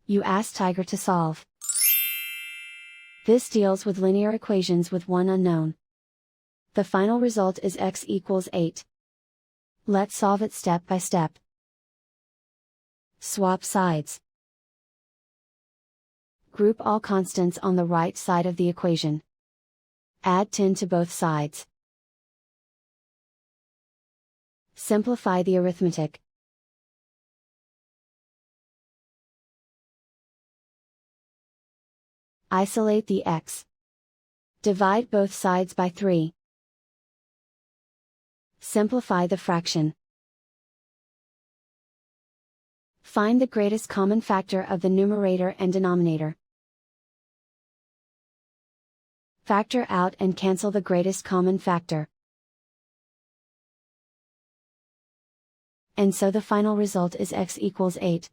You ask Tiger to solve. This deals with linear equations with one unknown. The final result is x equals 8. Let's solve it step by step. Swap sides. Group all constants on the right side of the equation. Add 10 to both sides. Simplify the arithmetic. Isolate the x. Divide both sides by 3. Simplify the fraction. Find the greatest common factor of the numerator and denominator. Factor out and cancel the greatest common factor. And so the final result is x equals 8.